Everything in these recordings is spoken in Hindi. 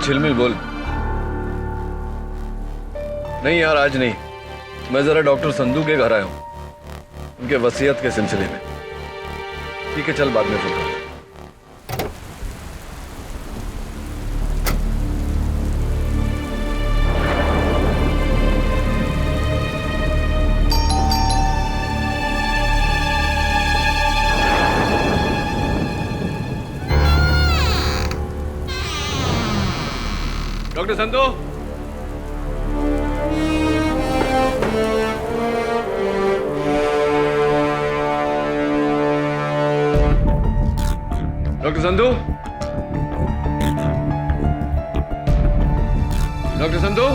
झिलमिल बोल। नहीं यार, आज नहीं। मैं जरा डॉक्टर संधू के घर आया हूं, उनके वसीयत के सिलसिले में। ठीक है, चल बाद में फोन कर। Doctor Sandhu, doctor Sandhu, doctor Sandhu.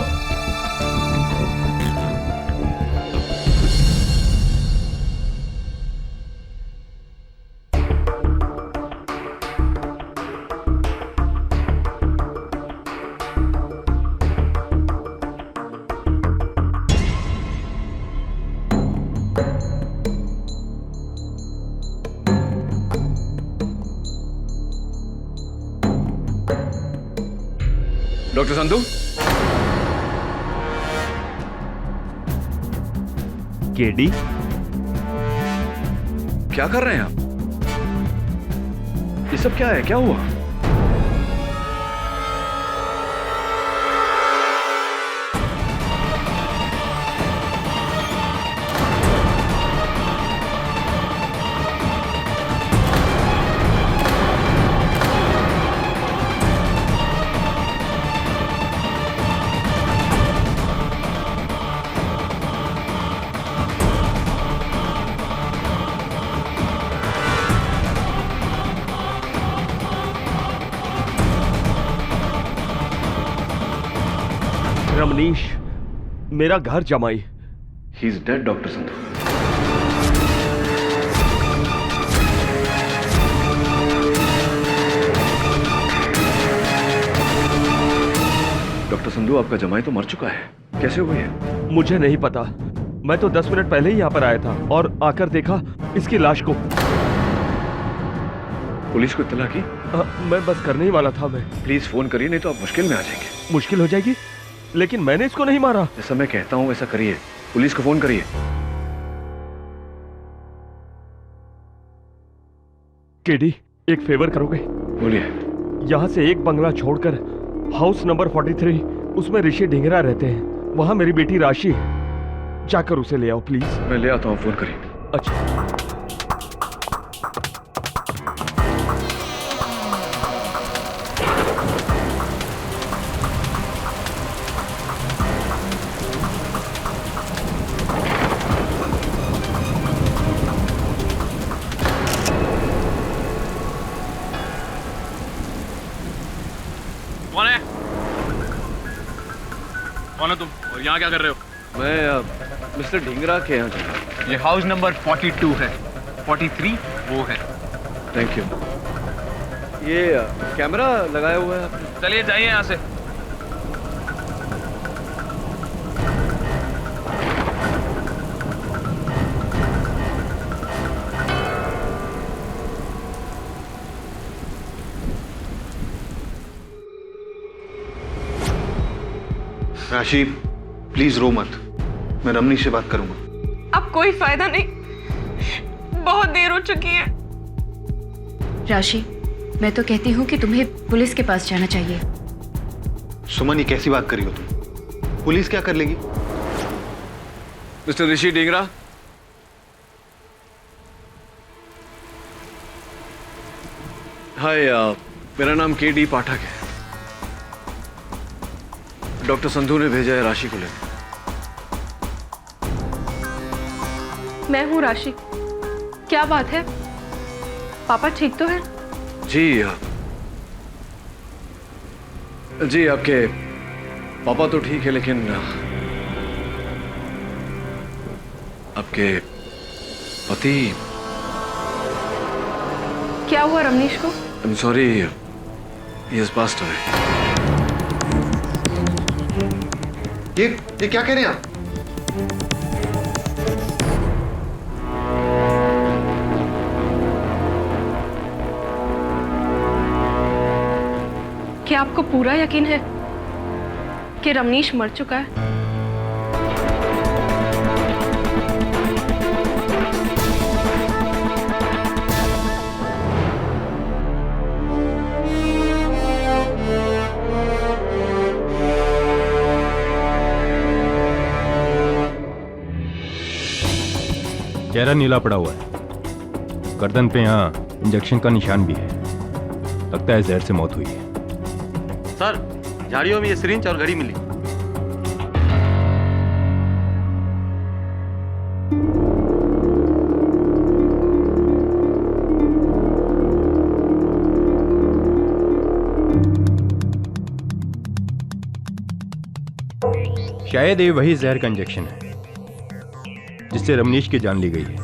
Doctor Sandhu, KD, क्या कर रहे हैं आप? ये सब क्या है? क्या हुआ? रमनीश, मेरा घर जमाई। He is dead doctor Sandhu. Doctor Sandhu, आपका जमाई तो मर चुका है। कैसे हुई है? मुझे नहीं पता। मैं तो 10 मिनट पहले ही यहाँ पर आया था और आकर देखा इसकी लाश को। पुलिस को इत्तला की? मैं बस करने ही वाला था। मैं प्लीज फोन करिए, नहीं तो आप मुश्किल में आ जाएंगे। मुश्किल हो जाएगी? लेकिन मैंने इसको नहीं मारा। जैसा मैं कहता हूं वैसा करिए, पुलिस को फोन करिए। केडी, एक फेवर करोगे? बोलिए। यहाँ से एक बंगला छोड़कर हाउस नंबर 43, उसमें ऋषि ढिंगरा रहते हैं। वहां मेरी बेटी राशि है। जाकर उसे ले आओ प्लीज। मैं ले आता हूँ, फोन करिए। अच्छा। कौन है तुम और यहाँ क्या कर रहे हो? मैं मिस्टर ढिंगरा के यहाँ चला। ये हाउस नंबर 42 है, 43 वो है। Thank you. ये कैमरा लगाया हुआ है आपने? चलिए जाइए यहाँ से। राशि, प्लीज रो मत। मैं रमनी से बात करूंगा। अब कोई फायदा नहीं, बहुत देर हो चुकी है। राशि, मैं तो कहती हूँ कि तुम्हें पुलिस के पास जाना चाहिए। सुमन, ये कैसी बात करी हो तुम? पुलिस क्या कर लेगी? मिस्टर ऋषि ढिंगरा, हाय, मेरा नाम केडी पाठक है। डॉक्टर संधू ने भेजा है राशि को लेकर। मैं हूँ राशि। क्या बात है? पापा ठीक तो है? जी जी, आपके पापा तो ठीक है, लेकिन आपके पति। क्या हुआ रमनीश को? I am sorry, he has passed away. ये क्या कह रहे हैं आप? क्या क्या आपको पूरा यकीन है कि रमनीश मर चुका है? चेहरा नीला पड़ा हुआ है, गर्दन पे यहाँ इंजेक्शन का निशान भी है। लगता है जहर से मौत हुई है। सर, झाड़ियों में ये सिरिंज और घड़ी मिली। शायद ये वही जहर का इंजेक्शन है जिससे रमनीश की जान ली गई है।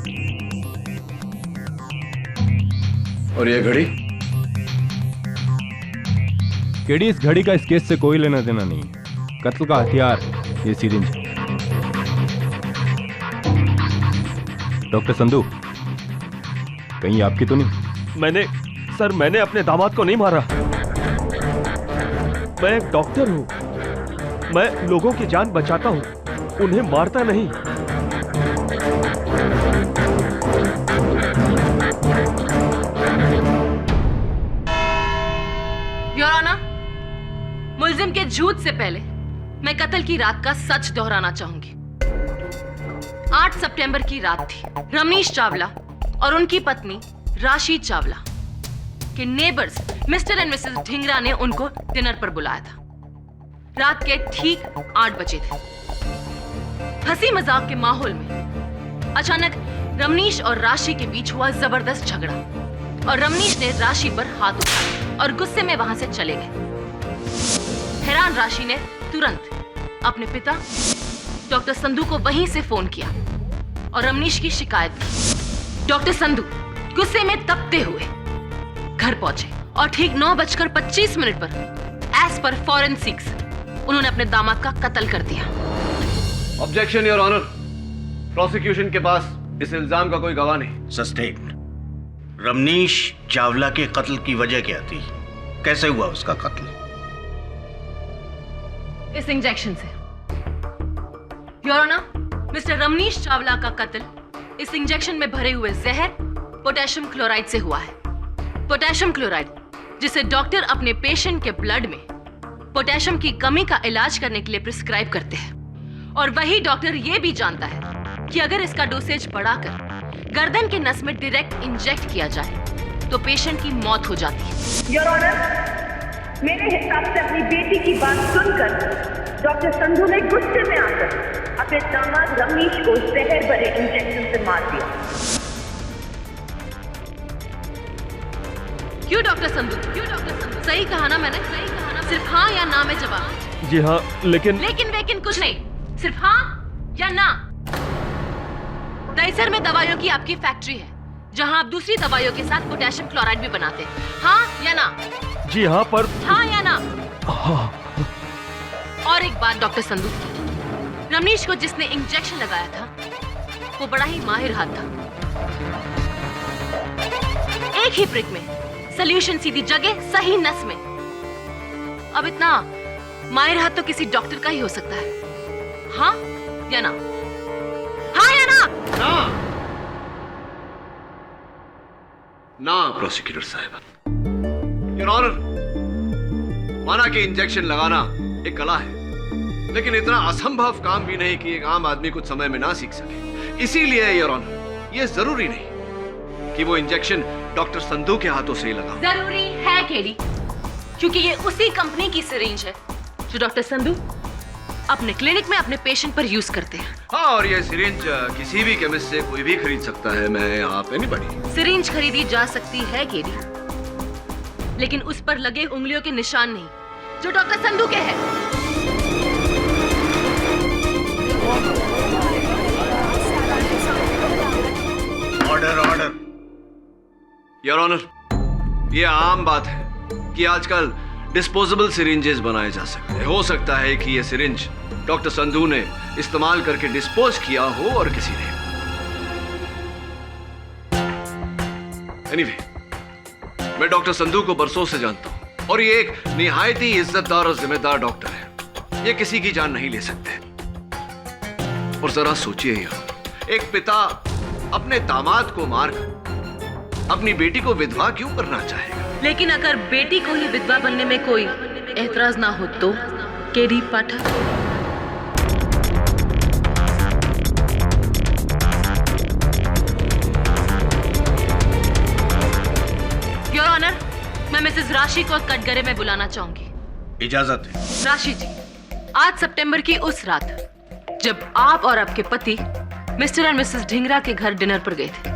और ये घड़ी? केडी, इस घड़ी का इस केस से कोई लेना देना नहीं है। कत्ल का हथियार ये सिरिंज है। डॉक्टर संधू, कहीं आपकी तो नहीं? मैंने अपने दामाद को नहीं मारा। मैं एक डॉक्टर हूं, मैं लोगों की जान बचाता हूं, उन्हें मारता नहीं। योर ऑनर, मुल्जिम के झूठ से पहले मैं कत्ल की रात का सच दोहराना चाहूंगी। 8 सितंबर की रात थी। रमनीश चावला और उनकी पत्नी राशि चावला के neighbours mister and Mrs Dhingra ने उनको डिनर पर बुलाया था। रात के ठीक 8 बजे थे। हंसी मजाक के माहौल में अचानक रमनीश और राशि के बीच हुआ जबरदस्त झगड़ा और रमनीश ने राशि पर हाथ उठाया और गुस्से में वहां से चले गए। हैरान राशि ने तुरंत अपने पिता डॉक्टर संधू को वहीं से फोन किया और रमनीश की शिकायत की। डॉक्टर संधू गुस्से में तपते हुए घर पहुंचे और ठीक 9:25 पर एज पर फॉरेंसिक्स उन्होंने अपने दामाद का कत्ल कर दिया। ऑब्जेक्शन योर ऑनर, प्रोसिक्यूशन के पास इस इल्जाम का कोई गवाह नहीं। सस्टेन। रमनीश चावला के कत्ल की वजह क्या थी? कैसे हुआ उसका कत्ल? इस इंजेक्शन से। Your honour, mister Ramnish Chawla का कत्ल इस इंजेक्शन में भरे हुए जहर पोटेशियम क्लोराइड से हुआ है। पोटेशियम क्लोराइड जिसे डॉक्टर अपने पेशेंट के ब्लड में पोटेशियम की कमी का इलाज करने के लिए प्रिस्क्राइब करते हैं और वही डॉक्टर यह भी जानता है कि अगर इसका डोसेज बढ़ाकर गर्दन के नस में डायरेक्ट इंजेक्ट किया जाए तो पेशेंट की मौत हो जाती है। योर ऑनर, मेरे हिसाब से अपनी बेटी की बात सुनकर डॉक्टर संधू ने गुस्से में आकर अपने दामाद रमनीश को जहर भरे इंजेक्शन से मार दिया। क्यों डॉक्टर संधू? सही कहा ना मैंने? सही कहा ना? सिर्फ हाँ या ना में जवाब। जी हाँ, लेकिन कुछ नहीं, सिर्फ हाँ या ना। दहीसर में दवाइयों की आपकी फैक्ट्री है जहां आप दूसरी दवाइयों के साथ पोटेशियम क्लोराइड भी बनाते हैं। हाँ या ना? जी हाँ, पर हाँ या ना? हाँ। और एक बात डॉक्टर संधू, रमनीश को जिसने इंजेक्शन लगाया था वो बड़ा ही माहिर हाथ था। एक ही प्रिक में सॉल्यूशन सीधी जगह सही नस में। अब इतना माहिर हाथ तो किसी डॉक्टर का ही हो सकता है। हाँ या ना? हाँ या ना? ना प्रोसिक्यूटर साहब। योर ऑनर, माना कि इंजेक्शन लगाना एक कला है, लेकिन इतना असंभव काम भी नहीं कि एक आम आदमी कुछ समय में ना सीख सके। इसीलिए योर ऑनर, ये जरूरी नहीं कि वो इंजेक्शन डॉक्टर संधू के हाथों से ही लगा। जरूरी है केडी, क्योंकि ये उसी कंपनी की सिरिंज है जो डॉक्टर संधू अपने क्लिनिक में अपने पेशेंट पर यूज करते हैं। हाँ, और ये सिरिंज किसी भी केमिस्ट से कोई भी खरीद सकता है। मैं आप एनीबॉडी। सिरिंज खरीदी जा सकती है केडी, लेकिन उस पर लगे उंगलियों के निशान नहीं जो डॉक्टर संधू के हैं। Order order. योर ऑनर, ये आम बात है कि आजकल डिस्पोजेबल सिरिंजेस बनाए जा सकते हैं। हो सकता है कि ये सिरिंज डॉक्टर संधू ने इस्तेमाल करके डिस्पोज किया हो और किसी ने। एनीवे, मैं डॉक्टर संधू को बरसों से जानता हूं। और ये एक निहायत ही इज्जतदार और जिम्मेदार डॉक्टर है। ये किसी की जान नहीं ले सकते। और जरा सोचिए यार, एक पिता अपने दामाद को मारकर अपनी बेटी को विधवा क्यों करना चाहेगा? लेकिन अगर बेटी को ही विधवा बनने में कोई एतराज ना हो तो केडी पाठक। योर ऑनर, मैं मिसेस राशि को कटघरे में बुलाना चाहूंगी। इजाजत है। राशि जी, आज सितंबर की उस रात जब आप और आपके पति मिस्टर और मिसेस ढिंगरा के घर डिनर पर गए थे,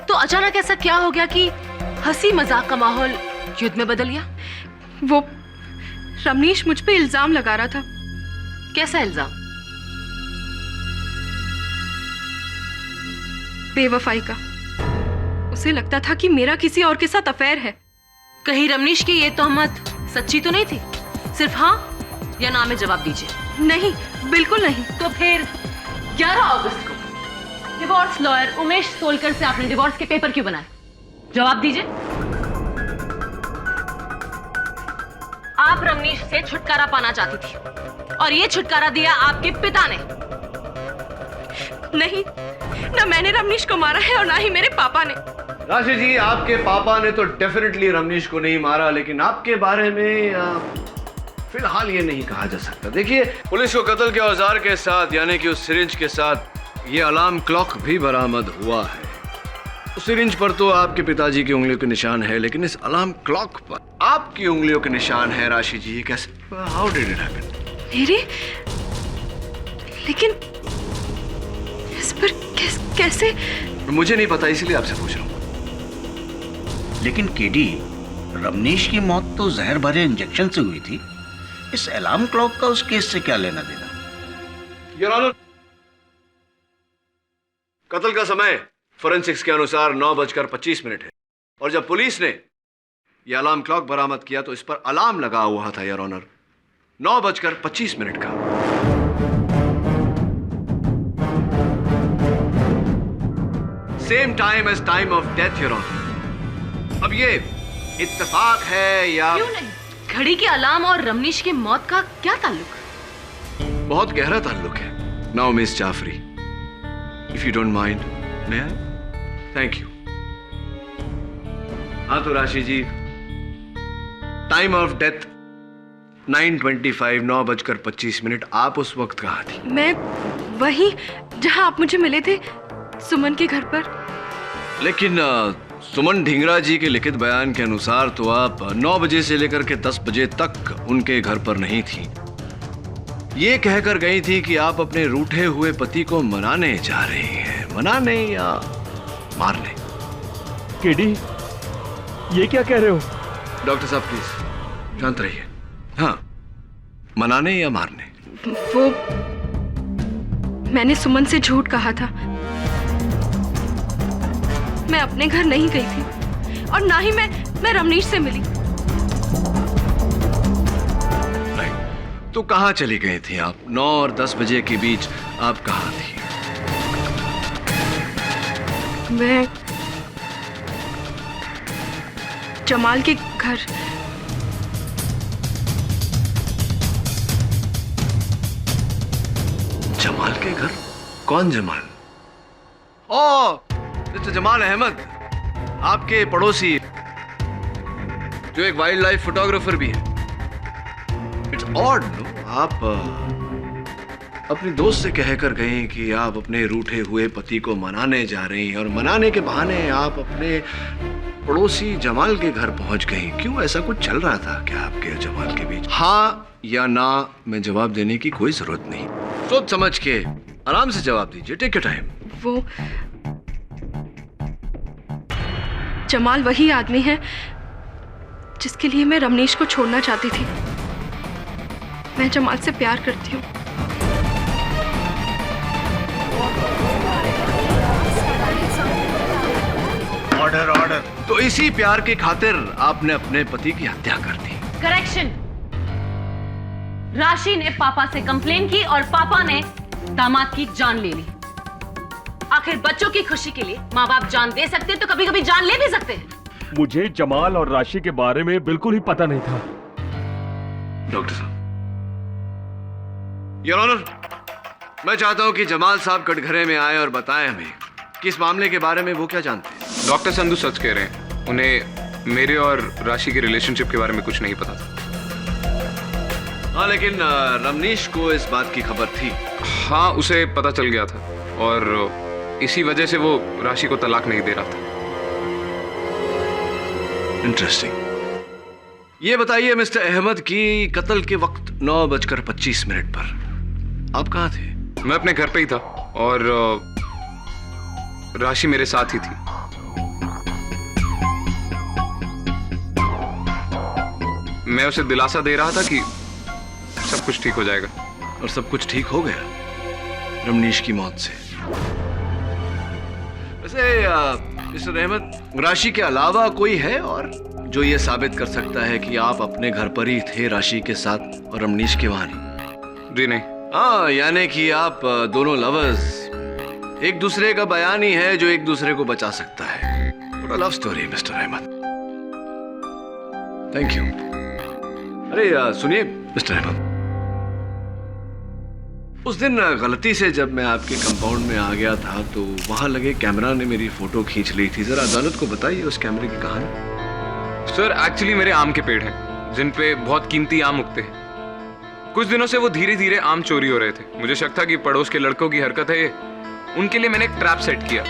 तो अचानक ऐसा क्या हो गया कि हंसी मजाक का माहौल युद्ध में बदल गया? वो रमनीश मुझ पे इल्जाम लगा रहा था। कैसा इल्जाम? बेवफाई का। उसे लगता था कि मेरा किसी और के साथ अफेयर है। कहीं रमनीश की ये तोहमत सच्ची तो नहीं थी? सिर्फ हाँ या ना में जवाब दीजिए। नहीं, बिल्कुल नहीं। तो फिर 11 अगस्त को डिवोर्स लॉयर उमेश सोलकर से आपने डिवोर्स के पेपर क्यों बनाए? जवाब दीजिए। आप रमनीश से छुटकारा पाना चाहती थी और ये छुटकारा दिया आपके पिता ने। नहीं, ना मैंने रमनीश को मारा है और ना ही मेरे पापा ने। राशि जी, आपके पापा ने तो डेफिनेटली रमनीश को नहीं मारा, लेकिन आपके बारे में फिलहाल ये नहीं कहा जा सकता। देखिए, पुलिस को कत्ल के औजार के साथ यानी कि उस सिरिंज के साथ ये अलार्म क्लॉक भी बरामद हुआ है। उस सिरिंज पर तो आपके पिताजी की उंगलियों के निशान है, लेकिन इस अलार्म क्लॉक पर आपकी उंगलियों के निशान है। राशि जी, ये कैसे? How did it happen? मेरे? लेकिन इस पर कैसे? मुझे नहीं पता, इसलिए आपसे पूछ रहा हूँ। लेकिन केडी, रमनीश की मौत तो जहर भरे इंजेक्शन से हुई थी। इस अलार्म क्लॉक का उस केस से क्या लेना देना? योर ऑनर, कत्ल का समय फोरेंसिक्स के अनुसार 9:25 है और जब पुलिस ने यह अलार्म क्लॉक बरामद किया तो इस पर अलार्म लगा हुआ था योर ऑनर 9:25 का। Same time as time of death your honour. अब ये इत्तेफाक है या? क्यों नहीं? घड़ी के अलार्म और रमनीश की मौत का क्या ताल्लुक? बहुत गहरा ताल्लुक है। Now miss Jafri, if you don't mind, may I? Thank you. हाँ तो राशि जी, टाइम ऑफ डेथ 9:25, 9:25। आप उस वक्त कहाँ थी? मैं वहीं जहां आप मुझे मिले थे, सुमन के घर पर। लेकिन सुमन ढिंगरा जी के लिखित बयान के अनुसार तो आप 9 बजे से लेकर के 10 बजे तक उनके घर पर नहीं थी। ये कहकर गई थी कि आप अपने रूठे हुए पति को मनाने जा रही हैं। मनाने या मारने? केडी, ये क्या कह रहे हो? डॉक्टर साहब प्लीज शांत रहिए। हाँ, मनाने या मारने? वो मैंने सुमन से झूठ कहा था। मैं अपने घर नहीं गई थी और ना ही मैं रमनीश से मिली। तो कहाँ चली गई थी आप? 9 और 10 बजे के बीच आप कहाँ थी? मैं जमाल के घर। जमाल के घर? कौन जमाल? ओ, मिस्टर जमाल अहमद, आपके पड़ोसी जो एक वाइल्ड लाइफ फोटोग्राफर भी है। इट्स ऑड नो, आप अपनी दोस्त से कहकर गए कि आप अपने रूठे हुए पति को मनाने जा रही हैं और मनाने के बहाने आप अपने पड़ोसी जमाल के घर पहुंच गई। क्यों, ऐसा कुछ चल रहा था क्या आपके जमाल के बीच? हाँ या ना में जवाब देने की कोई जरूरत नहीं। सोच समझ के आराम से जवाब दीजिए। Take your time. वो जमाल वही आदमी है जिसके लिए मैं रमनीश को छोड़ना चाहती थी। मैं जमाल से प्यार करती हूँ। Order order. तो इसी प्यार की खातिर आपने अपने पति की हत्या कर दी। करेक्शन। राशि ने पापा से कंप्लेन की और पापा ने दामाद की जान ले ली। आखिर बच्चों की खुशी के लिए माँ बाप जान दे सकते हैं तो कभी कभी जान ले भी सकते हैं। मुझे जमाल और राशि के बारे में बिल्कुल ही पता नहीं था। डॉक्टर साहब, योर ऑनर, मैं चाहता हूं कि जमाल साहब कटघरे में आए और बताएं हमें कि इस मामले के बारे में वो क्या जानते हैं। डॉक्टर संधू सच कह रहे हैं, उन्हें मेरे और राशि के रिलेशनशिप के बारे में कुछ नहीं पता था। हाँ, लेकिन रमनीश को इस बात की खबर थी। हाँ, उसे पता चल गया था और इसी वजह से वो राशि को तलाक नहीं दे रहा था। इंटरेस्टिंग। ये बताइए मिस्टर अहमद की कत्ल के वक्त 9:25 पर आप कहाँ थे? मैं अपने घर पे ही था और राशि मेरे साथ ही थी। मैं उसे दिलासा दे रहा था कि सब कुछ ठीक हो जाएगा। और सब कुछ ठीक हो गया रमनीश की मौत से। वैसे मिस्टर अहमद, राशि के अलावा कोई है और जो ये साबित कर सकता है कि आप अपने घर पर ही थे राशि के साथ और रमनीश के वहां नहीं? जी नहीं। हाँ, यानी कि आप दोनों लवर्स, एक दूसरे का बयान ही है जो एक दूसरे को बचा सकता है। पूरा love story mister Ahmed. Thank you. अरे सुनिए मिस्टर अहमद, उस दिन गलती से जब मैं आपके कंपाउंड में आ गया था तो वहां लगे कैमरा ने मेरी फोटो खींच ली थी। जरा अदालत को बताइए उस कैमरे की कहानी। सर, एक्चुअली मेरे आम के पेड़ हैं जिन पे बहुत कीमती आम उगते हैं। कुछ दिनों से वो धीरे धीरे आम चोरी हो रहे थे। मुझे शक था कि पड़ोस के लड़कों की हरकत है ये। उनके लिए मैंने एक ट्रैप सेट किया।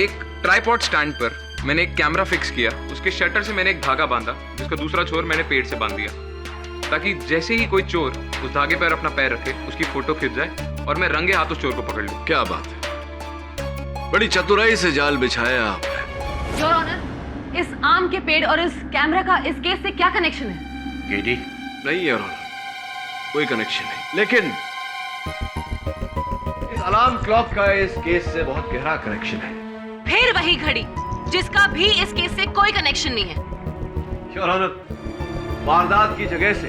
एक ट्राइपॉड स्टैंड पर मैंने एक कैमरा फिक्स किया। उसके शटर से मैंने एक धागा बांधा, जिसका दूसरा छोर मैंने पेड़ से बांध दिया, ताकि जैसे ही कोई चोर उस धागे पर अपना पैर रखे उसकी फोटो खिंच जाए और मैं रंगे हाथ उस चोर को पकड़ लूं। क्या बात है, बड़ी चतुराई से जाल बिछाया आपने। योर ऑनर, इस आम के पेड़ और इस कैमरा का इस केस से क्या कनेक्शन है? केडी, नहीं योर ऑनर, कोई कनेक्शन नहीं। लेकिन इस अलार्म क्लॉक का इस केस से बहुत गहरा कनेक्शन है। फिर वही घड़ी जिसका भी इस केस से कोई कनेक्शन नहीं है। योर ऑनर, वारदात की जगह से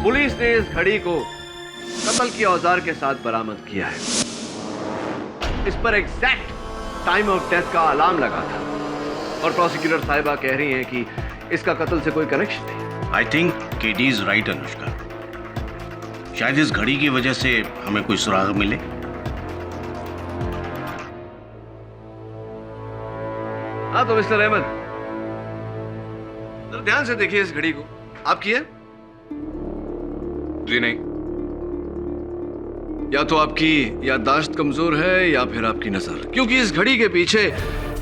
पुलिस ने इस घड़ी को कत्ल के औजार के साथ बरामद किया है। इस पर एग्जैक्ट टाइम ऑफ डेथ का अलार्म लगा था और प्रोसिक्यूटर साहिबा कह रही हैं कि इसका कत्ल से कोई कनेक्शन नहीं। I think KD is right Anushka. शायद इस घड़ी की वजह से हमें कोई सुराग मिले। हाँ तो मिस्टर अहमद, जरा ध्यान से देखिए इस घड़ी को। आपकी है? जी नहीं। या तो आपकी याददाश्त कमजोर है या फिर आपकी नजर, क्योंकि इस घड़ी के पीछे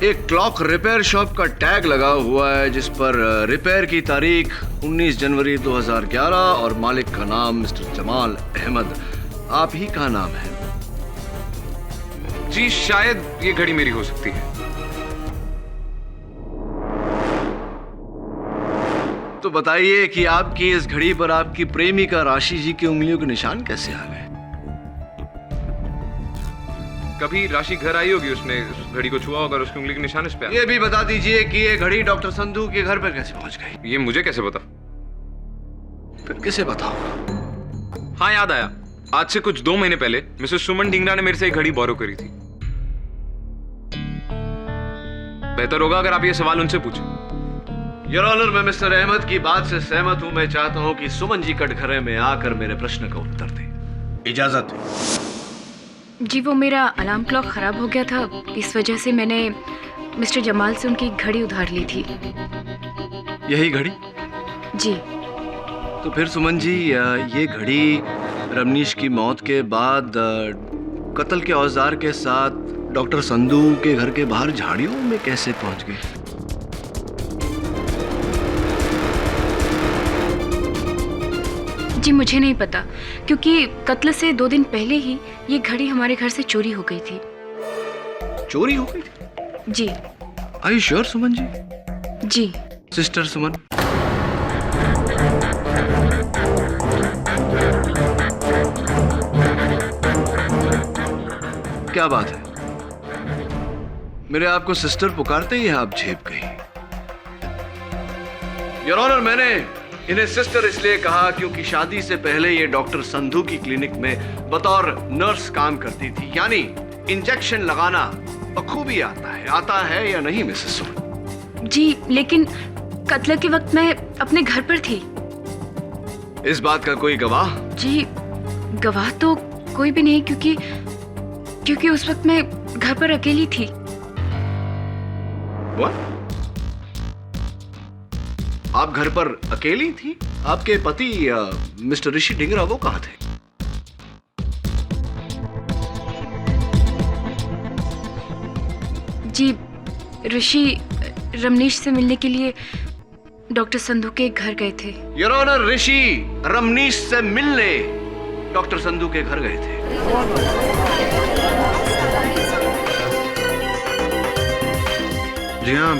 एक क्लॉक रिपेयर शॉप का टैग लगा हुआ है जिस पर रिपेयर की तारीख 19 जनवरी 2011 और मालिक का नाम मिस्टर जमाल अहमद आप ही का नाम है। जी, शायद ये घड़ी मेरी हो सकती है। तो बताइए कि आपकी इस घड़ी पर आपकी प्रेमिका राशि जी की उंगलियों के निशान कैसे आ गए? कभी राशि घर आई होगी, उसने उस घड़ी को छुआ होगा और उसकी उंगली के निशान इस पे। ये भी बता दीजिए कि ये घड़ी डॉक्टर संधू के घर पर कैसे पहुंच गई? ये मुझे कैसे पता? फिर किसे बताओ? हाँ, याद आया। आज से कुछ 2 महीने पहले मिसेस सुमन ढींगरा ने मेरे से एक घड़ी बोरो करी थी। बेहतर होगा अगर आप ये सवाल उनसे पूछें। योर ऑनर, मैं मिस्टर अहमद की बात से सहमत हूं। मैं चाहता हूं कि सुमन जी कटघरे में आकर मेरे प्रश्न का उत्तर दें। इजाजत है। जी, वो मेरा अलार्म क्लॉक खराब हो गया था, इस वजह से मैंने मिस्टर जमाल से उनकी घड़ी उधार ली थी। यही घड़ी? जी। तो फिर सुमन जी, ये घड़ी रमनीश की मौत के बाद कत्ल के औजार के साथ डॉक्टर संधू के घर के बाहर झाड़ियों में कैसे पहुंच गई? जी, मुझे नहीं पता, क्योंकि कत्ल से 2 दिन पहले ही ये घड़ी हमारे घर से चोरी हो गई थी। चोरी हो गई थी? जी। Are you sure Suman ji? जी। सिस्टर सुमन, क्या बात है? मेरे आपको सिस्टर पुकारते ही आप झेप गई। योर ऑनर, मैंने इन्हें सिस्टर इसलिए कहा क्योंकि शादी से पहले ये डॉक्टर संधू की क्लिनिक में बतौर नर्स काम करती थी। यानी इंजेक्शन लगाना बखूबी आता है या नहीं मिसेस सुमन? जी, लेकिन कत्ल के वक्त मैं अपने घर पर थी। इस बात का कोई गवाह? जी, गवाह तो कोई भी नहीं, क्योंकि उस वक्त मैं घर पर अकेली थी। What? आप घर पर अकेली थी? आपके पति मिस्टर ऋषि ढिंगरा वो कहाँ थे? जी, ऋषि रमनीश से मिलने के लिए डॉक्टर संधू के घर गए थे। योर ऑनर, ऋषि रमनीश से मिलने डॉक्टर संधू के घर गए थे। जी हाँ,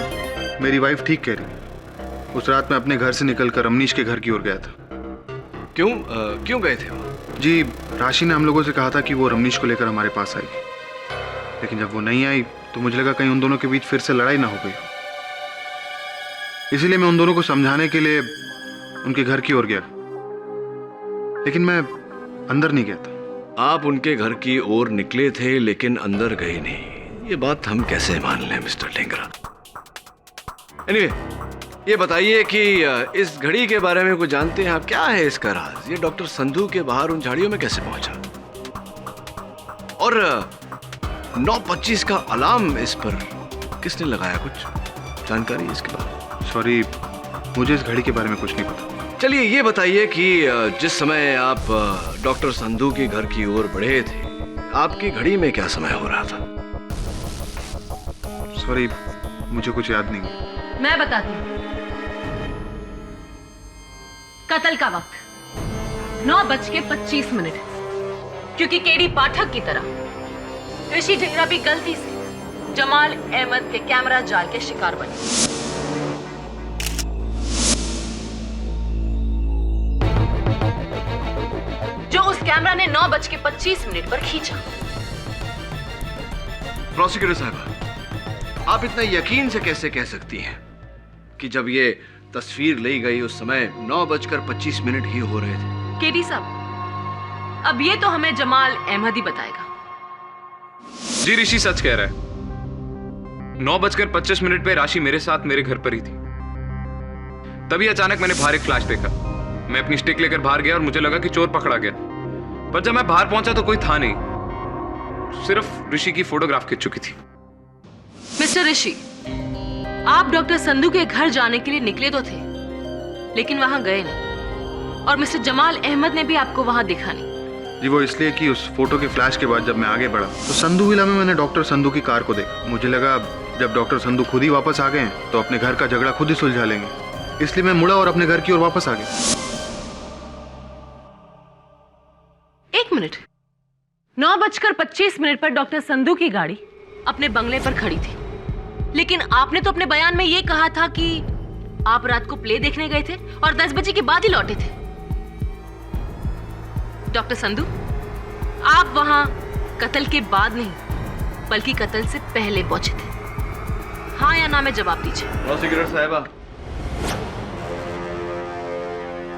मेरी वाइफ ठीक कह रही। उस रात मैं अपने घर से निकलकर रमनीश के घर की ओर गया था। क्यों गए थे वो? जी, राशि ने हम लोगों से कहा था कि वो रमनीश को लेकर हमारे पास आएगी, लेकिन जब वो नहीं आई तो मुझे लगा कहीं उन दोनों के बीच फिर से लड़ाई ना हो गई। इसीलिए मैं उन दोनों को समझाने के लिए उनके घर की ओर गया, लेकिन मैं अंदर नहीं गया था। आप उनके घर की ओर निकले थे लेकिन अंदर गए नहीं, ये बात हम कैसे मान लें मिस्टर ढिंगरा? एनीवे, ये बताइए कि इस घड़ी के बारे में कुछ जानते हैं आप? क्या है इसका राज? ये डॉक्टर संधू के बाहर उन झाड़ियों में कैसे पहुंचा? और 9:25 का अलार्म इस पर किसने लगाया? कुछ जानकारी इसके बारे? सॉरी, मुझे इस घड़ी के बारे में कुछ नहीं पता। चलिए ये बताइए कि जिस समय आप डॉक्टर संधू के घर की ओर बढ़े थे, आपकी घड़ी में क्या समय हो रहा था? सॉरी, मुझे कुछ याद नहीं। मैं बताती हूँ। कत्ल का वक्त 9:25, क्योंकि केडी पाठक की तरह ऋषि ढिंगरा भी गलती से जमाल अहमद के कैमरा जाल के शिकार बने। जो उस कैमरा ने 9:25 पर खींचा। प्रोसिक्यूटर साहब, आप इतना यकीन से कैसे कह सकती हैं कि जब ये तस्वीर ली गई उस समय 9:25 ही हो रहे थे? केडी साहब, अब ये तो हमें जमाल अहमद ही बताएगा। जी, ऋषि सच कह रहा है। 9:25 पे राशि मेरे साथ मेरे घर पर ही थी। तभी अचानक मैंने बाहर एक फ्लैश देखा। मैं अपनी स्टिक लेकर बाहर गया और मुझे लगा कि चोर पकड़ा गया, पर जब मैं बाहर पहुंचा तो कोई था नहीं, सिर्फ ऋषि की फोटोग्राफ खिंच चुकी थी। मिस्टर ऋषि, आप डॉक्टर संधू के घर जाने के लिए निकले तो थे, लेकिन वहां गए नहीं, और मिस्टर जमाल अहमद ने भी आपको वहां दिखा नहीं। जी, वो इसलिए कि उस फोटो के फ्लैश के बाद जब मैं आगे बढ़ा तो संधू विला में मैंने डॉक्टर संधू की कार को देखा। मुझे लगा जब डॉक्टर संधू खुद ही वापस आ गए हैं तो अपने घर का झगड़ा खुद ही सुलझा लेंगे, इसलिए मैं मुड़ा और अपने घर की ओर वापस आ गया। 1 मिनट, 9:25 पर डॉक्टर संधू की गाड़ी अपने बंगले पर खड़ी थी, लेकिन आपने तो अपने बयान में ये कहा था कि आप रात को प्ले देखने गए थे और 10 बजे के बाद ही लौटे थे। डॉक्टर संधू, आप वहां कत्ल के बाद नहीं बल्कि कत्ल से पहले पहुंचे थे। हाँ या ना में जवाब दीजिए। प्रोसिक्यूटर साहिबा,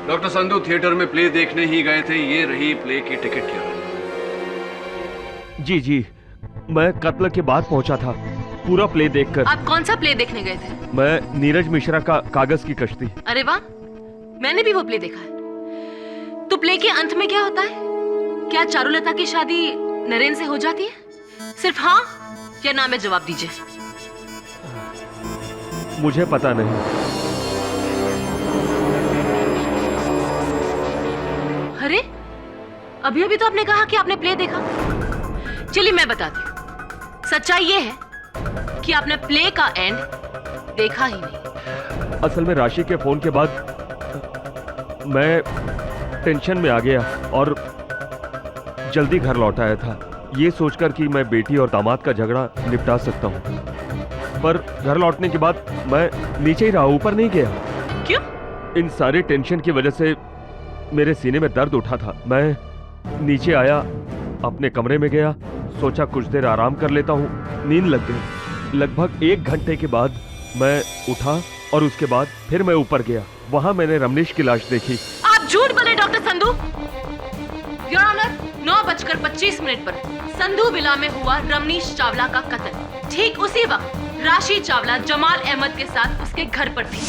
डॉक्टर संधू थिएटर में प्ले देखने ही गए थे, ये रही प्ले की टिकट की। जी, मैं कत्ल के बाद पहुंचा था, पूरा प्ले देखकर। आप कौन सा प्ले देखने गए थे? मैं नीरज मिश्रा का कागज की कश्ती। अरे वाह, मैंने भी वो प्ले देखा है। तो प्ले के अंत में क्या होता है? क्या चारुलता की शादी नरेन से हो जाती है? सिर्फ हाँ या ना में जवाब दीजिए। मुझे पता नहीं। अरे, अभी अभी तो आपने कहा कि आपने प्ले देखा। चलिए मैं बताती हूँ। सच्चाई ये है कि आपने प्ले का एंड देखा ही नहीं। असल में राशि के फोन के बाद मैं टेंशन में आ गया और जल्दी घर लौट आया था, ये सोचकर कि मैं बेटी और दामाद का झगड़ा निपटा सकता हूँ। पर घर लौटने के बाद मैं नीचे ही रहा, ऊपर नहीं गया। क्यों? इन सारे टेंशन की वजह से मेरे सीने में दर्द उठा था। मैं नीचे आया, अपने कमरे में गया, सोचा कुछ देर आराम कर लेता हूँ। नींद लग गई। लगभग 1 घंटे के बाद मैं उठा और उसके बाद फिर मैं ऊपर गया। वहां मैंने रमनीश की लाश देखी। आप झूठ बोले डॉक्टर संधू। योर ऑनर, 9:25 पर संधू विला में हुआ रमनीश चावला का कत्ल ठीक उसी वक्त राशि चावला जमाल अहमद के साथ उसके घर पर थी।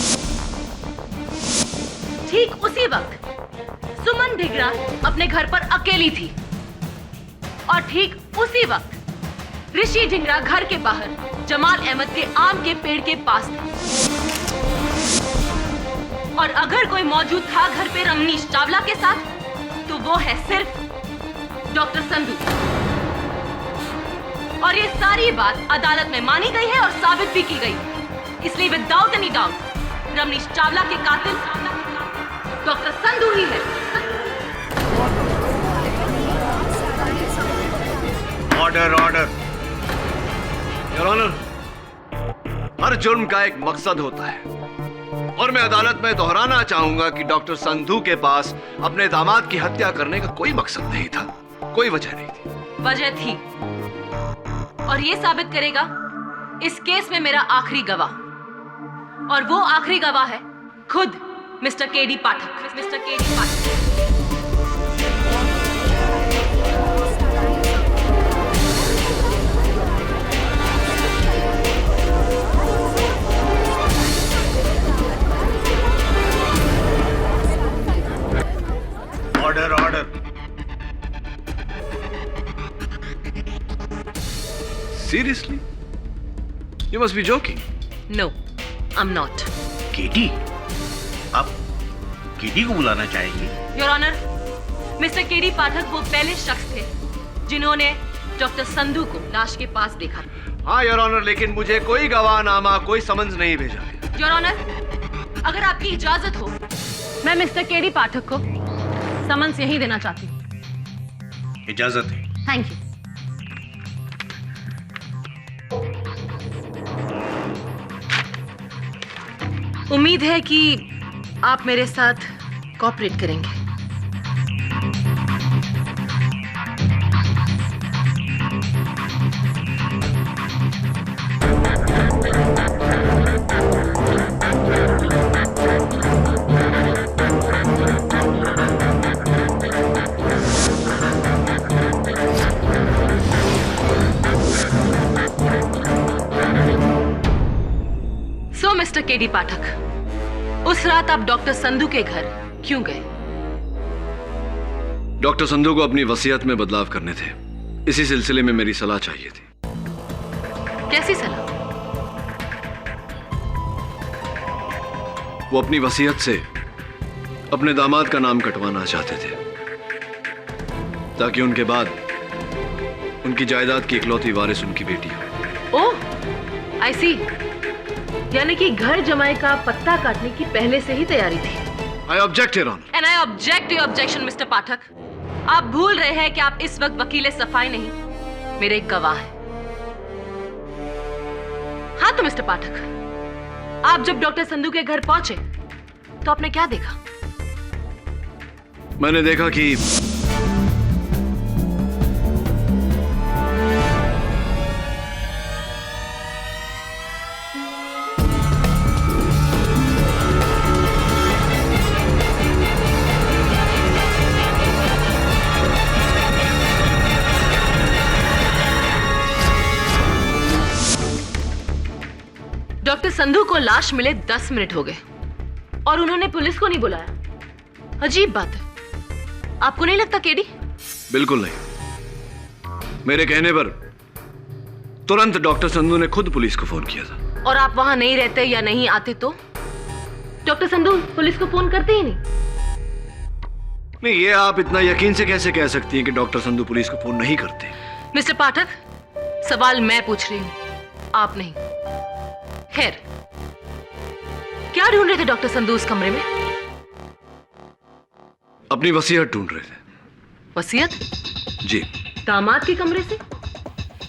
ठीक उसी वक्त सुमन ढिगरा अपने घर पर अकेली थी और ठीक उसी वक्त ऋषि ढिंगरा घर के बाहर जमाल अहमद के आम के पेड़ के पास था। और अगर कोई मौजूद था घर पे रमनीश चावला के साथ तो वो है सिर्फ डॉक्टर संधू। और ये सारी बात अदालत में मानी गई है और साबित भी की गई। इसलिए without any doubt Ramnish Chawla के कातिल डॉक्टर संधू ही है। Order order. योर ऑनर, हर जुर्म का एक मकसद होता है और मैं अदालत में दोहराना चाहूंगा कि डॉक्टर संधू के पास अपने दामाद की हत्या करने का कोई मकसद नहीं था, कोई वजह नहीं थी। वजह थी और ये साबित करेगा इस केस में मेरा आखिरी गवाह, और वो आखिरी गवाह है खुद mister KD Pathak. Mister KD Pathak. Order order. Seriously? You must be joking. No, I'm not. केटी, आप केटी को बुलाना चाहेंगे? योर ऑनर, मिस्टर केडी पाठक वो पहले शख्स थे जिन्होंने डॉक्टर संधू को लाश के पास देखा। हाँ योर ऑनर, लेकिन मुझे कोई गवाहनामा, कोई समन्स नहीं भेजा है। योर ऑनर, अगर आपकी इजाजत हो मैं मिस्टर केडी पाठक को समन्स यहीं देना चाहती हूँ। इजाजत है। Thank you. उम्मीद है कि आप मेरे साथ कोऑपरेट करेंगे। सो मिस्टर केडी पाठक, उस रात आप डॉक्टर संधू के घर क्यों गए? डॉक्टर संधू को अपनी वसीयत में बदलाव करने थे, इसी सिलसिले में मेरी सलाह चाहिए थी। कैसी सलाह? वो अपनी वसीयत से अपने दामाद का नाम कटवाना चाहते थे ताकि उनके बाद उनकी जायदाद की इकलौती वारिस उनकी बेटी हो। ओह, आई सी। यानी कि घर जमाई का पत्ता काटने की पहले से ही तैयारी थी। I object, Your Honor. And I object to your objection, mister Pathak. आप भूल रहे हैं कि आप इस वक्त वकीले सफाई नहीं, मेरे एक गवाह हैं। हाँ तो मिस्टर पाठक, आप जब डॉक्टर संधू के घर पहुंचे तो आपने क्या देखा? मैंने देखा कि डॉक्टर संधू को लाश मिले 10 मिनट हो गए और उन्होंने पुलिस को नहीं बुलाया। अजीब बात है, आपको नहीं लगता केडी? बिल्कुल नहीं। मेरे कहने पर तुरंत डॉक्टर संधू ने खुद पुलिस को फोन किया था। और आप वहां नहीं रहते या नहीं आते तो डॉक्टर संधू पुलिस को फोन करते ही नहीं? नहीं, ये आप इतना यकीन से कैसे कह सकती हैं कि डॉक्टर संधू पुलिस को फोन नहीं करते? मिस्टर पाठक, सवाल मैं पूछ रही हूं, आप नहीं। खैर, क्या ढूंढ रहे थे डॉक्टर संधू उस कमरे में? अपनी वसीयत ढूंढ रहे थे। वसीयत? जी। दामाद के कमरे से?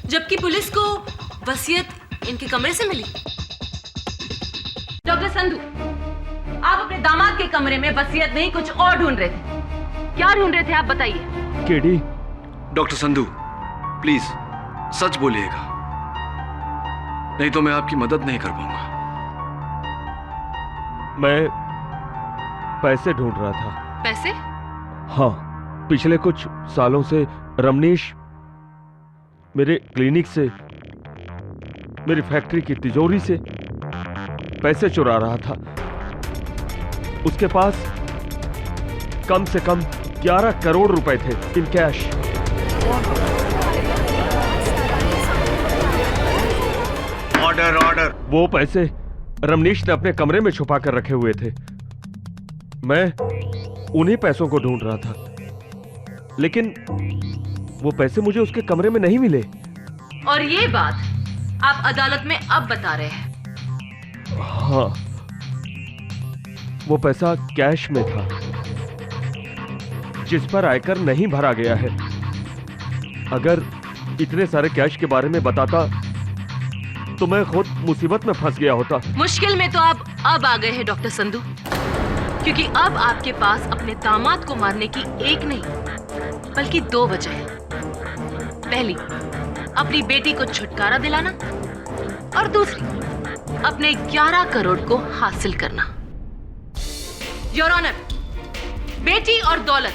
जबकि पुलिस को वसीयत इनके कमरे से मिली। डॉक्टर संधू, आप अपने दामाद के कमरे में वसीयत नहीं कुछ और ढूंढ रहे थे। क्या ढूंढ रहे थे आप बताइए। केडी। डॉक्टर संधू, प्लीज सच बोलिएगा, नहीं तो मैं आपकी मदद नहीं कर पाऊंगा। मैं पैसे ढूंढ रहा था। पैसे? हाँ, पिछले कुछ सालों से रमनीश मेरे क्लिनिक से मेरी फैक्ट्री की तिजोरी से पैसे चुरा रहा था। उसके पास कम से कम 11 करोड़ रुपए थे इन कैश। Order order. वो पैसे रमनीश ने अपने कमरे में छुपा कर रखे हुए थे। मैं उन्हीं पैसों को ढूंढ रहा था, लेकिन वो पैसे मुझे उसके कमरे में नहीं मिले। और ये बात आप अदालत में अब बता रहे हैं? हाँ, वो पैसा कैश में था जिस पर आयकर नहीं भरा गया है। अगर इतने सारे कैश के बारे में बताता तो मैं खुद मुसीबत में फंस गया होता। मुश्किल में तो आप अब आ गए हैं डॉक्टर संधू, क्योंकि अब आपके पास अपने दामाद को मारने की एक नहीं बल्कि 2 वजह है। पहली, अपनी बेटी को छुटकारा दिलाना, और दूसरी, अपने 11 करोड़ को हासिल करना। योर ऑनर, बेटी और दौलत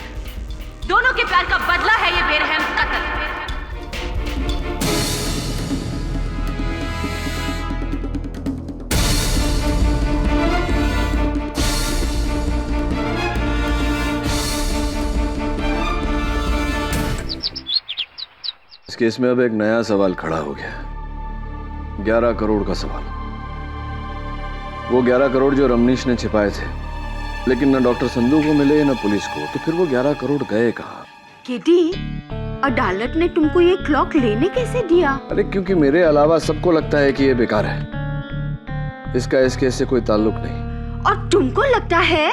दोनों के प्यार का बदला है ये बेरहम कत्ल। इस केस में अब एक नया सवाल खड़ा हो गया, 11 करोड़ का सवाल। वो 11 करोड़ जो रमनीश ने छिपाए थे, लेकिन न डॉक्टर संधू को मिले न पुलिस को, तो फिर वो 11 करोड़ गए कहाँ? केटी, अदालत ने तुमको ये क्लॉक लेने कैसे दिया? अरे क्योंकि मेरे अलावा सबको लगता है कि ये बेकार है, इसका इस केस से कोई ताल्लुक नहीं। और तुमको लगता है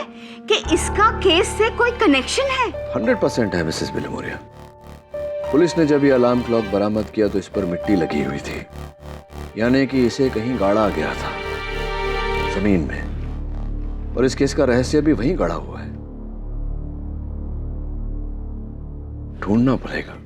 कि इसका केस से कोई कनेक्शन है? 100% है मिसेस बिलमोरिया। पुलिस ने जब ये अलार्म क्लॉक बरामद किया तो इस पर मिट्टी लगी हुई थी, यानी कि इसे कहीं गाड़ा गया था जमीन में, और इस केस का रहस्य भी वहीं गड़ा हुआ है। ढूंढना पड़ेगा।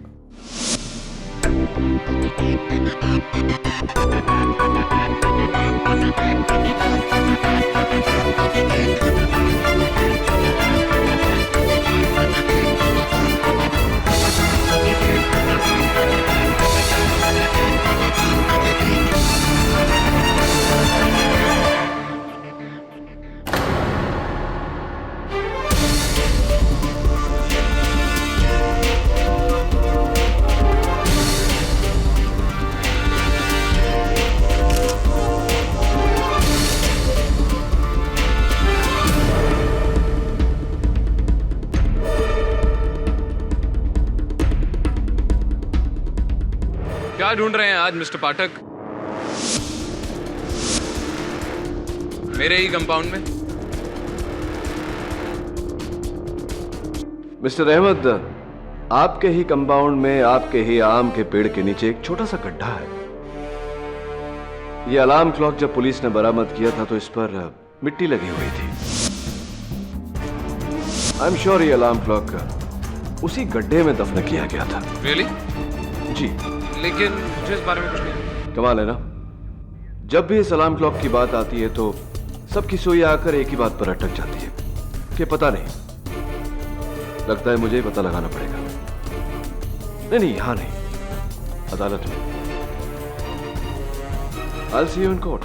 क्या ढूंढ रहे हैं आज मिस्टर पाठक? मेरे ही कंपाउंड में? मिस्टर अहमद, आपके ही कंपाउंड में, आपके ही आम के पेड़ के नीचे एक छोटा सा गड्ढा है। यह अलार्म क्लॉक जब पुलिस ने बरामद किया था तो इस पर मिट्टी लगी हुई थी। आई एम श्योर ये अलार्म क्लॉक उसी गड्ढे में दफन किया गया था। रियली? जी। लेकिन मुझे इस बारे में कुछ नहीं। कमाल है ना, जब भी इस अलार्म क्लॉक की बात आती है तो सबकी सुई आकर एक ही बात पर अटक जाती है कि पता नहीं। लगता है मुझे ही पता लगाना पड़ेगा। नहीं, यहां नहीं, अदालत में। I'll see you in court.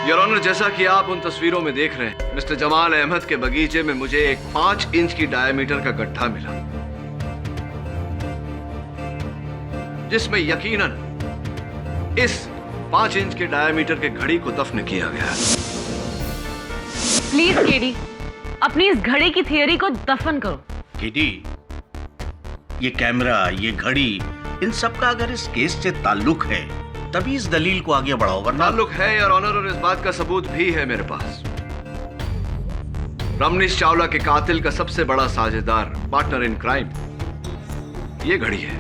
Your honour, जैसा कि आप उन तस्वीरों में देख रहे हैं, मिस्टर जमाल अहमद के बगीचे में मुझे एक 5 इंच की डायमीटर का गड्ढा मिला, जिसमें यकीनन इस 5 इंच के डायमीटर के घड़ी को दफन किया गया। प्लीज केडी, अपनी इस घड़ी की थियरी को दफन करो। केडी, ये कैमरा, ये घड़ी, इन सब का अगर इस केस से ताल्लुक है तभी इस दलील को आगे बढ़ाओ, वरना ताल्लुक है योर ऑनर, और इस बात का सबूत भी है मेरे पास। रमनीश चावला के कातिल का सबसे बड़ा साझेदार, पार्टनर इन क्राइम, ये घड़ी है।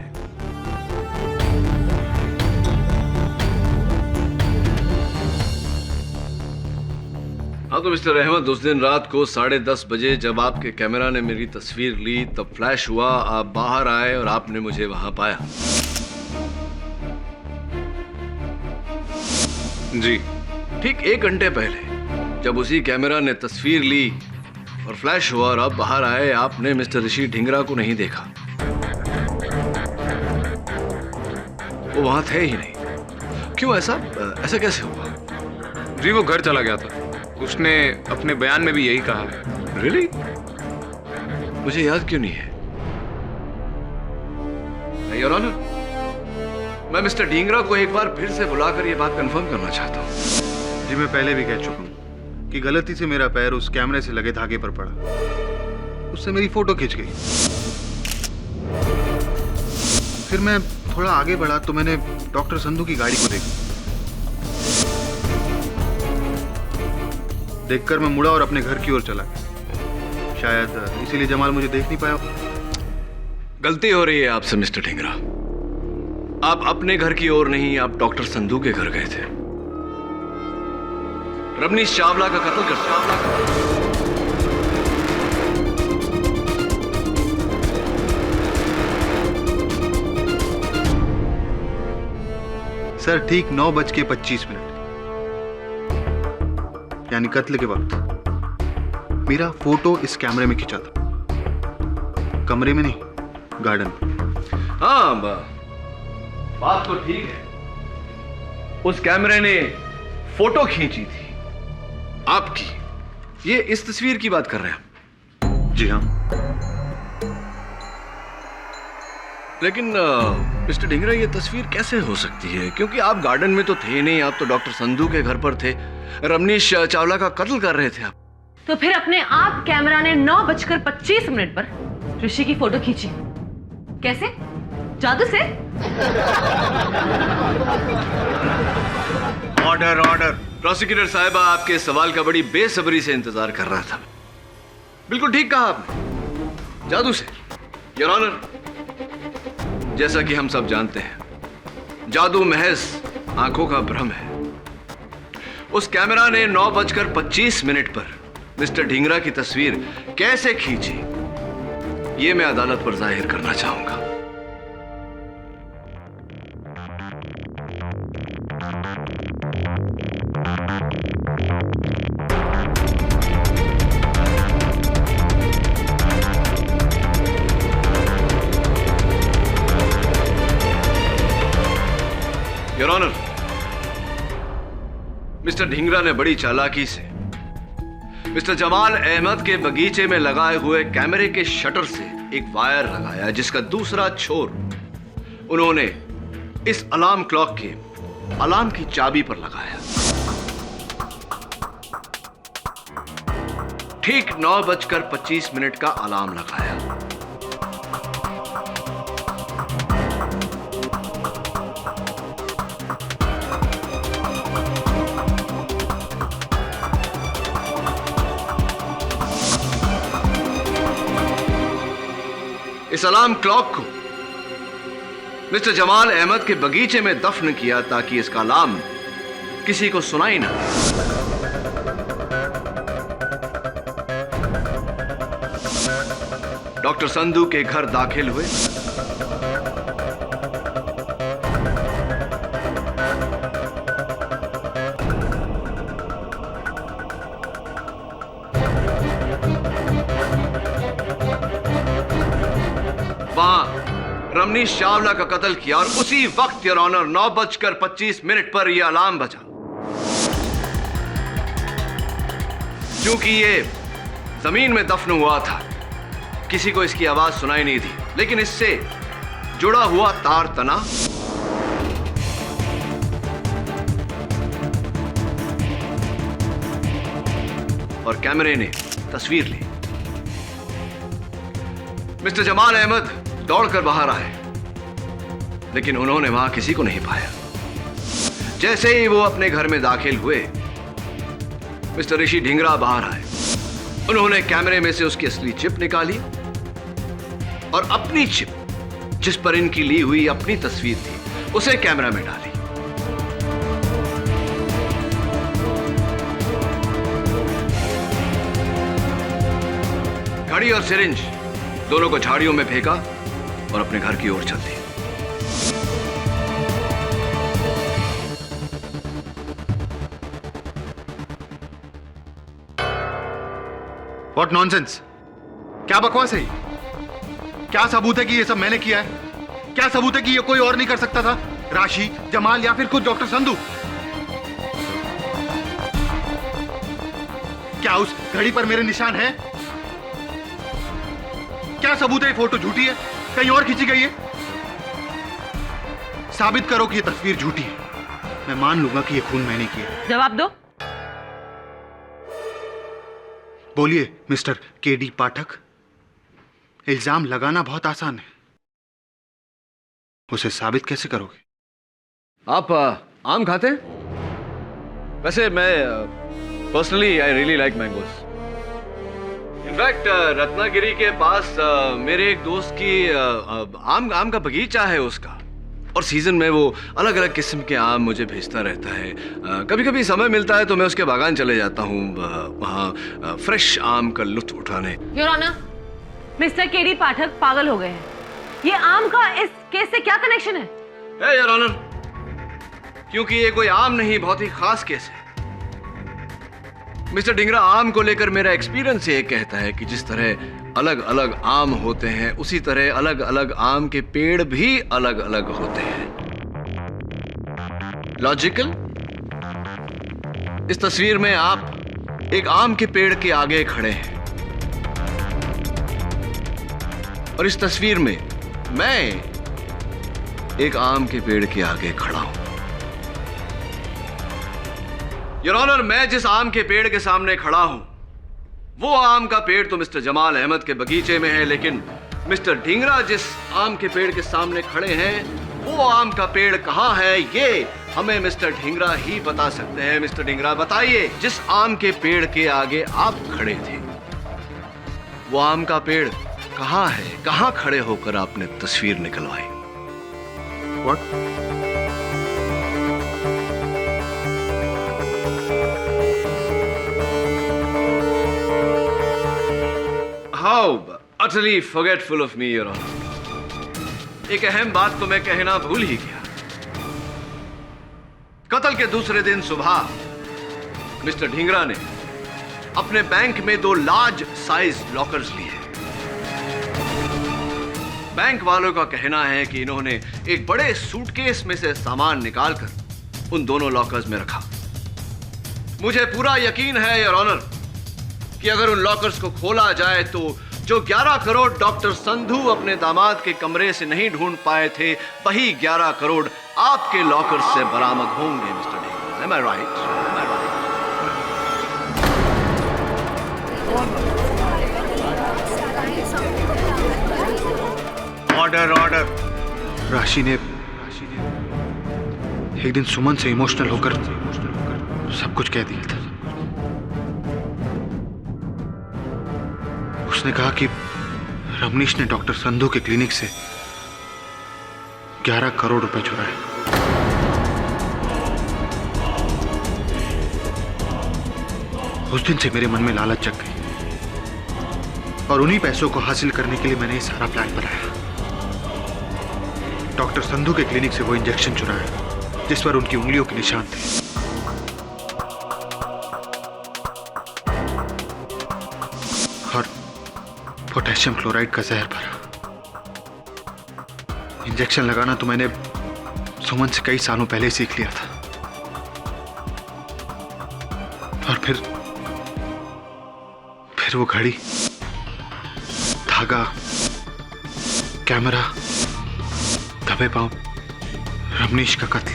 हाँ तो मिस्टर अहमद, उस दिन रात को 10:30 बजे जब आपके कैमरा ने मेरी तस्वीर ली तब फ्लैश हुआ, आप बाहर आए और आपने मुझे वहां पाया। जी। ठीक 1 घंटे पहले जब उसी कैमरा ने तस्वीर ली और फ्लैश हुआ और अब बाहर आए, आपने मिस्टर ऋषि ढिंगरा को नहीं देखा। वो वहां थे ही नहीं। क्यों ऐसा ऐसा कैसे हुआ? जी वो घर चला गया था, उसने अपने बयान में भी यही कहा है। रियली? मुझे याद क्यों नहीं है? योर ऑनर, मैं मिस्टर ढींगरा को एक बार फिर से बुलाकर यह बात कंफर्म करना चाहता हूं। जी मैं पहले भी कह चुका हूँ कि गलती से मेरा पैर उस कैमरे से लगे धागे पर पड़ा, उससे मेरी फोटो खिंच गई। फिर मैं थोड़ा आगे बढ़ा तो मैंने डॉक्टर संधू की गाड़ी को देखा। देखकर मैं मुड़ा और अपने घर की ओर चला गया। शायद इसीलिए जमाल मुझे देख नहीं पाया। गलती हो रही है आपसे मिस्टर ढींगरा। आप अपने घर की ओर नहीं, आप डॉक्टर संधू के घर गए थे। रमनीश चावला का कत्ल कर सर ठीक 9:25 यानी कत्ल के वक्त मेरा फोटो इस कैमरे में खिंचा था, कमरे में नहीं, गार्डन में। हाँ बात तो ठीक है, उस कैमरे ने फोटो खींची थी आपकी। ये इस तस्वीर की बात कर रहे हैं? जी हाँ। लेकिन मिस्टर ढिंगरा ये तस्वीर कैसे हो सकती है? क्योंकि आप गार्डन में तो थे नहीं, आप तो डॉक्टर संधू के घर पर थे, रमनीश चावला का कत्ल कर रहे थे आप। तो फिर अपने आप कैमरा ने 9:25 पर ऋषि की फोटो खींची। कैसे? जादू से? Order order. प्रोसिक्यूटर साहिबा आपके सवाल का बड़ी बेसब्री से इंतजार कर रहा था। बिल्कुल ठीक कहा आपने, जादू से। योर ऑनर, जैसा कि हम सब जानते हैं, जादू महज आंखों का भ्रम है। उस कैमरा ने 9:25 पर मिस्टर ढींगरा की तस्वीर कैसे खींची, यह मैं अदालत पर जाहिर करना चाहूंगा। योर ऑनर, मिस्टर ढींगरा ने बड़ी चालाकी से मिस्टर जमाल अहमद के बगीचे में लगाए हुए कैमरे के शटर से एक वायर लगाया, जिसका दूसरा छोर उन्होंने इस अलार्म क्लॉक के अलार्म की चाबी पर लगाया। ठीक 9:25 का अलार्म लगाया। इस अलार्म क्लॉक को मिस्टर जमाल अहमद के बगीचे में दफन किया ताकि इसका अलार्म किसी को सुनाई ना। डॉक्टर संधू के घर दाखिल हुए। रमनीश चावला का कत्ल किया और उसी वक्त योर ऑनर 9:25 पर यह अलार्म बजा। क्योंकि ये जमीन में दफन हुआ था, किसी को इसकी आवाज सुनाई नहीं थी, लेकिन इससे जुड़ा हुआ तार तना और कैमरे ने तस्वीर ली। मिस्टर जमाल अहमद दौड़कर बाहर आए, लेकिन उन्होंने वहां किसी को नहीं पाया। जैसे ही वो अपने घर में दाखिल हुए, मिस्टर ऋषि ढींगरा बाहर आए। उन्होंने कैमरे में से उसकी असली चिप निकाली और अपनी चिप, जिस पर इनकी ली हुई अपनी तस्वीर थी, उसे कैमरा में डाली। घड़ी और सिरिंज दोनों को झाड़ियों में फेंका और अपने घर की ओर चल दी। व्हाट नॉनसेंस, क्या बकवास है ये? क्या सबूत है कि ये सब मैंने किया है? क्या सबूत है कि ये कोई और नहीं कर सकता था? राशि, जमाल या फिर खुद डॉक्टर संधू? क्या उस घड़ी पर मेरे निशान हैं? क्या सबूत है ये फोटो झूठी है, कहीं और खींची गई है? साबित करो कि ये तस्वीर झूठी है, मैं मान लूंगा कि ये खून मैंने किया। जवाब दो। बोलिए मिस्टर केडी पाठक। इल्जाम लगाना बहुत आसान है, उसे साबित कैसे करोगे? आप आम खाते हैं? वैसे मैं personally I really like mangoes. In fact Ratnagiri के पास मेरे एक दोस्त की आम का बगीचा है उसका, और सीजन में वो अलग अलग किस्म के आम मुझे भेजता रहता है। कभी कभी समय मिलता है तो मैं उसके बागान चले जाता हूँ वहाँ फ्रेश आम का लुत्फ उठाने। योर ऑनर, मिस्टर केडी पाठक पागल हो गए हैं। ये आम का इस केस से क्या कनेक्शन है? योर ऑनर, क्योंकि ये कोई आम नहीं, बहुत ही खास केस है। मिस्टर ढींगरा, आम को लेकर मेरा एक्सपीरियंस ये कहता है कि जिस तरह अलग अलग आम होते हैं, उसी तरह अलग अलग आम के पेड़ भी अलग अलग होते हैं। लॉजिकल? इस तस्वीर में आप एक आम के पेड़ के आगे खड़े हैं, और इस तस्वीर में मैं एक आम के पेड़ के आगे खड़ा हूं। योर ऑनर, मैं जिस आम के पेड़ के सामने खड़ा हूं, वो आम का पेड़ तो मिस्टर जमाल अहमद के बगीचे में है, लेकिन मिस्टर ढींगरा जिस आम के पेड़ के सामने खड़े हैं, वो आम का पेड़ कहां है, ये हमें मिस्टर ढींगरा ही बता सकते हैं। मिस्टर ढींगरा, बताइए, जिस आम के पेड़ के आगे आप खड़े थे, वो आम का पेड़ कहां है? कहां खड़े होकर आपने तस्वीर निकलवाई? What? How utterly forgetful of me, Your Honor. एक अहम बात तो मैं कहना भूल ही गया। कत्ल के दूसरे दिन सुबह मिस्टर ढींगरा ने अपने बैंक में 2 लार्ज साइज लॉकर्स लिए। बैंक वालों का कहना है कि इन्होंने एक बड़े सूटकेस में से सामान निकालकर उन दोनों लॉकर्स में रखा। मुझे पूरा यकीन है, योर ऑनर, कि अगर उन लॉकर्स को खोला जाए तो जो 11 करोड़ डॉक्टर संधू अपने दामाद के कमरे से नहीं ढूंढ पाए थे, वही 11 करोड़ आपके लॉकर्स से बरामद होंगे। Mister Dhingra, am I right? Am I right? Order order. राशि ने एक दिन सुमन से इमोशनल होकर सब कुछ कह दिया था। उसने कहा कि रमनीश ने डॉक्टर संधू के क्लिनिक से 11 करोड़ रुपए चुराए। उस दिन से मेरे मन में लालच जग गई, और उन्हीं पैसों को हासिल करने के लिए मैंने ये सारा प्लान बनाया। डॉक्टर संधू के क्लिनिक से वो इंजेक्शन चुराया जिस पर उनकी उंगलियों के निशान थे। और पोटेशियम क्लोराइड का जहर भरा। इंजेक्शन लगाना तो मैंने सुमन से कई सालों पहले सीख लिया था, और फिर वो घड़ी, धागा, कैमरा, दबे पांव, रमनीश का कत्ल।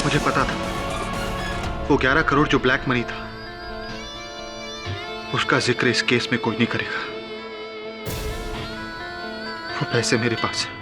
मुझे पता था वो 11 करोड़ जो ब्लैक मनी था, उसका जिक्र इस केस में कोई नहीं करेगा। वो पैसे मेरे पास है।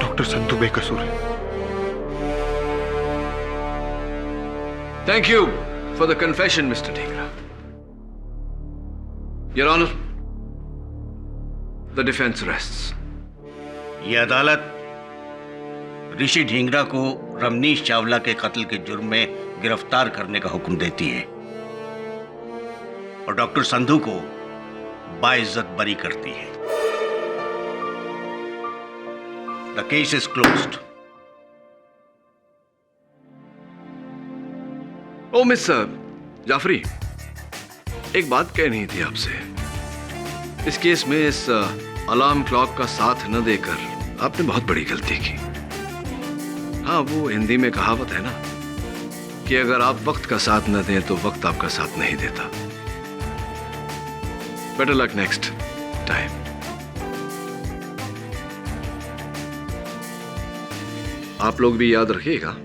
डॉक्टर संधू बेकसूर है। Thank you for the confession, Mr. Dhingra. Your Honor, the defense rests. ये अदालत ऋषि ढींगरा को रमनीश चावला के कत्ल के जुर्म में गिरफ्तार करने का हुक्म देती है और डॉक्टर संधू को बाइज्जत बरी करती है। The case is closed. ओ मिस्टर जाफरी, एक बात कहनी थी आपसे। इस केस में इस अलार्म क्लॉक का साथ न देकर आपने बहुत बड़ी गलती की। हाँ, वो हिंदी में कहावत है ना कि अगर आप वक्त का साथ न दें तो वक्त आपका साथ नहीं देता। Better luck next time. आप लोग भी याद रखिएगा